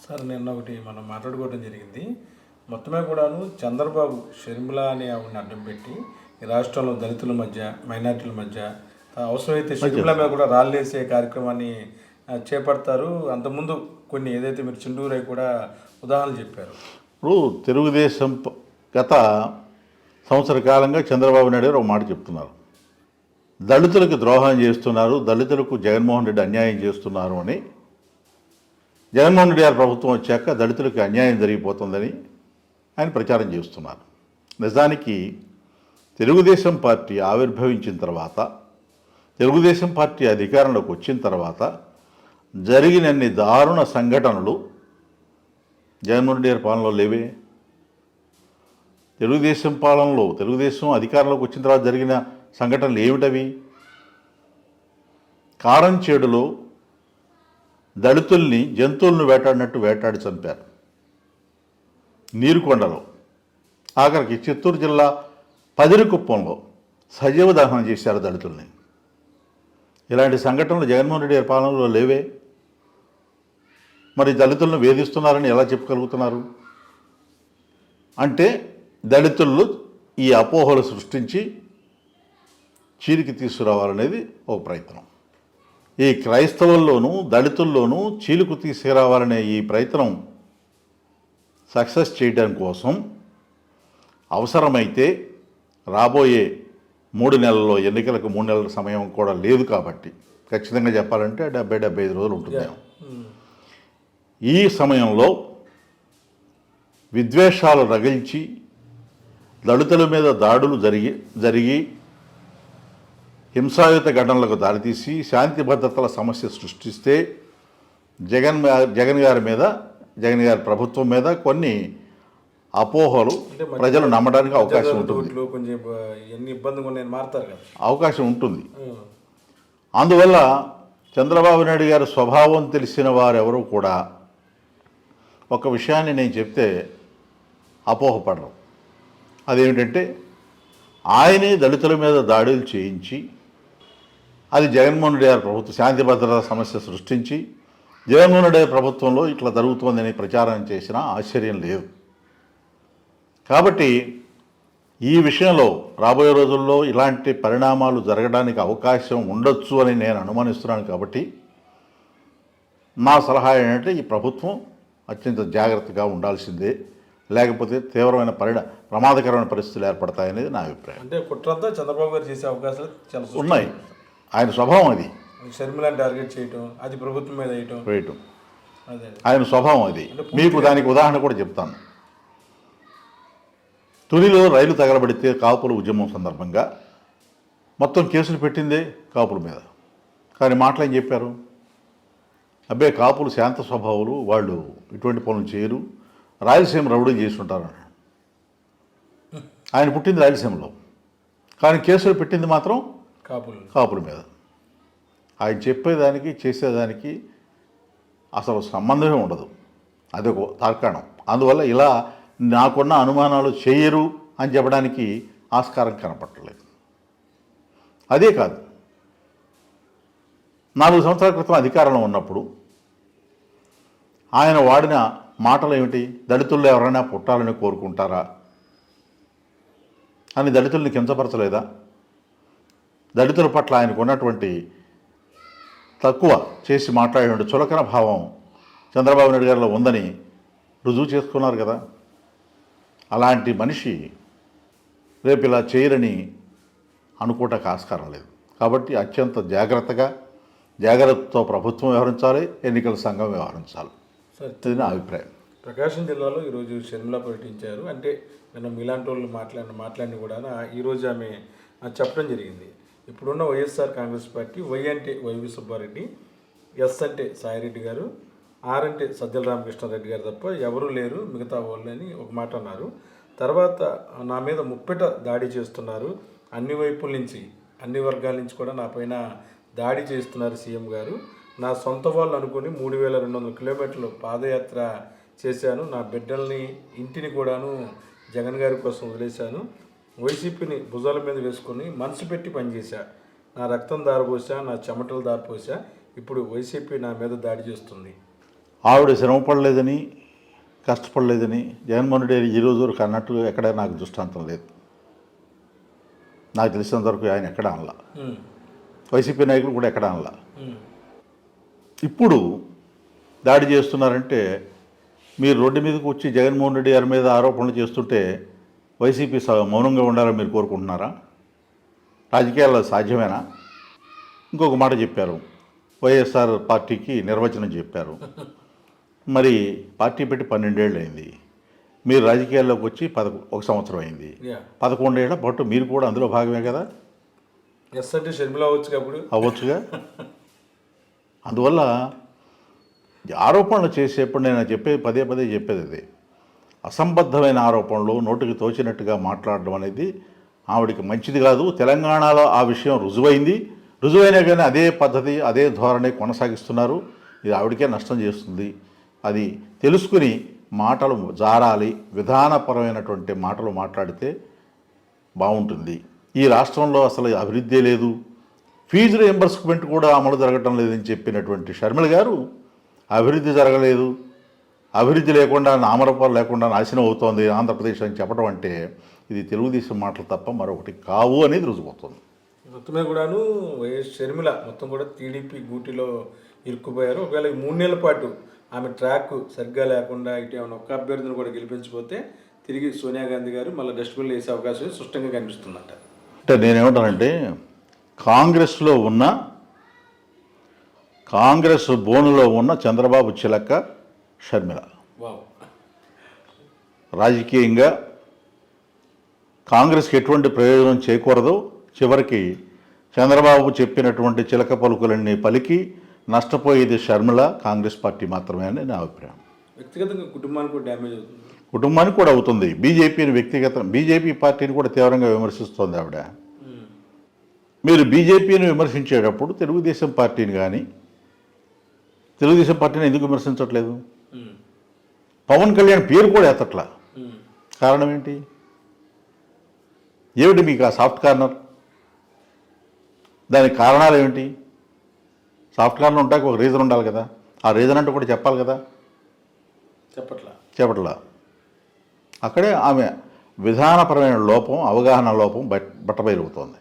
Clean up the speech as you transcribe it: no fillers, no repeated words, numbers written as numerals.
Sir నిన్న ఒకటి మనం మాట్లాడుకోవడం జరిగింది. మొత్తమే కూడాను చంద్రబాబు షర్మిల అనే ఆవిడని అడ్డం పెట్టి ఈ రాష్ట్రంలో దళితుల మధ్య, మైనార్టీల మధ్య అవసరమైతే షర్మిల మీద కూడా రాళ్ళేసే కార్యక్రమాన్ని చేపడతారు. అంతకుముందు కొన్ని ఏదైతే మీరు చిండూరై కూడా ఉదాహరణలు చెప్పారు. ఇప్పుడు తెలుగుదేశం గత సంవత్సర కాలంగా చంద్రబాబు నాయుడు గారు ఒక మాట చెప్తున్నారు. దళితులకు ద్రోహం చేస్తున్నారు, దళితులకు జగన్మోహన్ రెడ్డి అన్యాయం చేస్తున్నారు అని. జగన్మోహన్ రెడ్డి గారి ప్రభుత్వం వచ్చాక దళితులకు అన్యాయం జరిగిపోతుందని ఆయన ప్రచారం చేస్తున్నారు. నిజానికి తెలుగుదేశం పార్టీ ఆవిర్భవించిన తర్వాత, తెలుగుదేశం పార్టీ అధికారంలోకి వచ్చిన తర్వాత జరిగినన్ని దారుణ సంఘటనలు జగన్మోహన్ రెడ్డి గారి పాలనలో లేవే. తెలుగుదేశం పాలనలో, తెలుగుదేశం అధికారంలోకి వచ్చిన తర్వాత జరిగిన సంఘటనలు ఏమిటవి? కారంచేడులో దళితుల్ని జంతువులను వేటాడినట్టు వేటాడి చంపారు. నీరుకొండలో, ఆఖరికి చిత్తూరు జిల్లా పదిరికుప్పంలో సజీవ దహనం చేశారు దళితుల్ని. ఇలాంటి సంఘటనలు జగన్మోహన్ రెడ్డి గారి పాలనలో లేవే. మరి దళితులను వేధిస్తున్నారని ఎలా చెప్పగలుగుతున్నారు? అంటే దళితులు ఈ అపోహలు సృష్టించి చీలికి తీసుకురావాలనేది ఒక ప్రయత్నం. ఈ క్రైస్తవుల్లోనూ దళితుల్లోనూ చీలుకు తీసుకురావాలనే ఈ ప్రయత్నం సక్సెస్ చేయడం కోసం అవసరమైతే రాబోయే 3 నెలల్లో, ఎన్నికలకు 3 నెలల సమయం కూడా లేదు కాబట్టి ఖచ్చితంగా చెప్పాలంటే 70-75 రోజులు ఉంటుంది. ఈ సమయంలో విద్వేషాలు రగిల్చి దళితుల మీద దాడులు జరిగి హింసాయుత ఘటనలకు దారితీసి శాంతి భద్రతల సమస్య సృష్టిస్తే జగన్ గారి ప్రభుత్వం మీద కొన్ని అపోహలు ప్రజలు నమ్మడానికి అవకాశం ఉంటుంది, అవకాశం ఉంటుంది. అందువల్ల చంద్రబాబు నాయుడు గారి స్వభావం తెలిసిన వారెవరూ కూడా ఒక విషయాన్ని నేను చెప్తే అపోహపడరు. అదేమిటంటే ఆయనే దళితుల మీద దాడులు చేయించి, అది జగన్మోహన్ రెడ్డి గారి ప్రభుత్వం శాంతి భద్రతా సమస్య సృష్టించి జగన్మోహన్ రెడ్డి గారి ప్రభుత్వంలో ఇట్లా జరుగుతుందని ప్రచారం చేసినా ఆశ్చర్యం లేదు. కాబట్టి ఈ విషయంలో రాబోయే రోజుల్లో ఇలాంటి పరిణామాలు జరగడానికి అవకాశం ఉండొచ్చు అని నేను అనుమానిస్తున్నాను. కాబట్టి నా సలహా ఏంటంటే ఈ ప్రభుత్వం అత్యంత జాగ్రత్తగా ఉండాల్సిందే, లేకపోతే తీవ్రమైన ప్రమాదకరమైన పరిస్థితులు ఏర్పడతాయనేది నా అభిప్రాయం. అంటే కుట్రంతా చంద్రబాబు గారు చేసే అవకాశాలు చాలా ఉన్నాయి. ఆయన స్వభావం అది. షర్మిలను టార్గెట్ చేయటం, అది ప్రభుత్వం మీద వేయటం, ఆయన స్వభావం అది. మీకు దానికి ఉదాహరణ కూడా చెప్తాను. తునిలో రైలు తగలబడితే కాపుల ఉద్యమం సందర్భంగా మొత్తం కేసులు పెట్టిందే కాపుల మీద. కానీ మాటలు ఏం చెప్పారు? అబ్బే కాపులు శాంత స్వభావాలు, వాళ్ళు ఇటువంటి పనులు చేయరు, రాయలసీమ రౌడీలు చేసి ఉంటారు. ఆయన పుట్టింది రాయలసీమలో, కానీ కేసులు పెట్టింది మాత్రం కాపుల మీద. ఆయన చెప్పేదానికి చేసేదానికి అసలు సంబంధమే ఉండదు. అదొక తార్కాణం. అందువల్ల ఇలా నాకున్న అనుమానాలు చేయరు అని చెప్పడానికి ఆస్కారం కనపట్టలేదు. అదే కాదు, 4 సంవత్సరాల క్రితం అధికారంలో ఉన్నప్పుడు ఆయన వాడిన మాటలు ఏమిటి? దళితుల్లో ఎవరైనా పుట్టాలని కోరుకుంటారా అని దళితుల్ని కించపరచలేదా? దళితుల పట్ల ఆయనకు ఉన్నటువంటి తక్కువ చేసి మాట్లాడే చులకన భావం చంద్రబాబు నాయుడు గారిలో ఉందని రుజువు చేసుకున్నారు కదా. అలాంటి మనిషి రేపు ఇలా చేయరని అనుకోవటానికి ఆస్కారం లేదు. కాబట్టి అత్యంత జాగ్రత్తతో ప్రభుత్వం వ్యవహరించాలి, ఎన్నికల సంఘం వ్యవహరించాలి. అది నా అభిప్రాయం. ప్రకాశం జిల్లాలో ఈరోజు షర్మిల పర్యటించారు. అంటే మనం ఇలాంటి వాళ్ళు మాట్లాడిన కూడా ఈరోజు ఆమె చెప్పడం జరిగింది. ఇప్పుడున్న వైఎస్ఆర్ కాంగ్రెస్ పార్టీ వై అంటే వైవి సుబ్బారెడ్డి, ఎస్ అంటే సాయిరెడ్డి గారు, ఆర్ అంటే సజ్జల రామకృష్ణారెడ్డి గారు తప్ప ఎవరూ లేరు మిగతా వాళ్ళు అని ఒక మాట అన్నారు. తర్వాత నా మీద ముప్పెట దాడి చేస్తున్నారు, అన్ని వైపుల నుంచి అన్ని వర్గాల నుంచి కూడా నా పైన దాడి చేస్తున్నారు సీఎం గారు. నా సొంత వాళ్ళు అనుకుని 3200 కిలోమీటర్లు పాదయాత్ర చేశాను, నా బిడ్డల్ని ఇంటిని కూడాను జగన్ గారి కోసం వదిలేశాను, వైసీపీని భుజాల మీద వేసుకొని మనసు పెట్టి పనిచేశా, నా రక్తం దారిపోసా, నా చెమటలు దారిపోసా, ఇప్పుడు వైసీపీ నా మీద దాడి చేస్తుంది ఆవిడ శ్రమ పడలేదని కష్టపడలేదని జగన్మోహన్ రెడ్డి ఈ రోజు వరకు అన్నట్టు ఎక్కడ నాకు దృష్టాంతం లేదు. నాకు తెలిసినంతవరకు ఆయన ఎక్కడ అనలా, వైసీపీ నాయకులు కూడా ఎక్కడ అనలా. ఇప్పుడు దాడి చేస్తున్నారంటే మీరు రోడ్డు మీదకి వచ్చి జగన్మోహన్ రెడ్డి గారి మీద ఆరోపణలు చేస్తుంటే వైసీపీ మౌనంగా ఉండాలని మీరు కోరుకుంటున్నారా? రాజకీయాల్లో సాధ్యమేనా? ఇంకొక మాట చెప్పారు, వైఎస్ఆర్ పార్టీకి నిర్వచనం చెప్పారు. మరి పార్టీ పెట్టి 12 ఏళ్ళు అయింది, మీరు రాజకీయాల్లోకి వచ్చి 1 సంవత్సరం అయింది. 11 ఏళ్ల పాటు మీరు కూడా అందులో భాగమే కదా. ఎస్ అంటే షర్మిల అవ్వచ్చు కాబట్టి అవ్వచ్చుగా. అందువల్ల ఆరోపణలు చేసేప్పుడు నేను పదే పదే చెప్పేది అదే, అసంబద్ధమైన ఆరోపణలు నోటికి తోచినట్టుగా మాట్లాడడం అనేది ఆవిడికి మంచిది కాదు. తెలంగాణలో ఆ విషయం రుజువైనా కానీ అదే పద్ధతి అదే ధోరణి కొనసాగిస్తున్నారు. ఇది ఆవిడకే నష్టం చేస్తుంది. అది తెలుసుకుని మాటలు జారాలి, విధానపరమైనటువంటి మాటలు మాట్లాడితే బాగుంటుంది. ఈ రాష్ట్రంలో అసలు అభివృద్ధి లేదు, ఫీజు రియంబర్స్మెంట్ కూడా అమలు జరగటం లేదని చెప్పినటువంటి షర్మిల గారు అభివృద్ధి జరగలేదు, అభివృద్ధి లేకుండా నామరూపాలు లేకుండా నాశనం అవుతోంది ఆంధ్రప్రదేశ్ అని చెప్పడం అంటే ఇది తెలుగుదేశం మాటలు తప్ప మరొకటి కావు అనేది రుజువుతుంది. మొత్తమే కూడాను వైఎస్ షర్మిల మొత్తం కూడా టీడీపీ గూటిలో ఇరుక్కుపోయారు. ఒకవేళ ఈ 3 నెలల పాటు ఆమె ట్రాక్ సరిగ్గా లేకుండా ఇటు ఏమైనా ఒక్క అభ్యర్థిని కూడా గెలిపించకపోతే తిరిగి సోనియా గాంధీ గారు మళ్ళీ డస్ట్బిన్లో వేసే అవకాశం స్పష్టంగా కనిపిస్తుందంట. అంటే నేనేమంటానంటే కాంగ్రెస్ బోనులో ఉన్న చంద్రబాబు చిలక షర్మిల వావ్. రాజకీయంగా కాంగ్రెస్కి ఎటువంటి ప్రయోజనం చేకూరదో చివరికి చంద్రబాబు చెప్పినటువంటి చిలక పలుకులన్నీ పలికి నష్టపోయేది షర్మిల, కాంగ్రెస్ పార్టీ మాత్రమే అని నా అభిప్రాయం. వ్యక్తిగతంగా కుటుంబానికి కూడా డ్యామేజ్ అవుతుంది, కుటుంబానికి కూడా అవుతుంది. బీజేపీ పార్టీని కూడా తీవ్రంగా విమర్శిస్తోంది ఆవిడ. మీరు బీజేపీని విమర్శించేటప్పుడు తెలుగుదేశం పార్టీని ఎందుకు విమర్శించట్లేదు? పవన్ కళ్యాణ్ పేరు కూడా ఎత్తట్లా. కారణం ఏంటి? ఏమిటి మీకు ఆ సాఫ్ట్ కార్నర్? దానికి కారణాలు ఏమిటి? సాఫ్ట్ కార్నర్ ఉంటాక ఒక రీజన్ ఉండాలి కదా, ఆ రీజన్ అంటూ కూడా చెప్పాలి కదా. చెప్పట్లా. అక్కడే ఆమె విధానపరమైన లోపం, అవగాహన లోపం బట్టబయలుగుతోంది.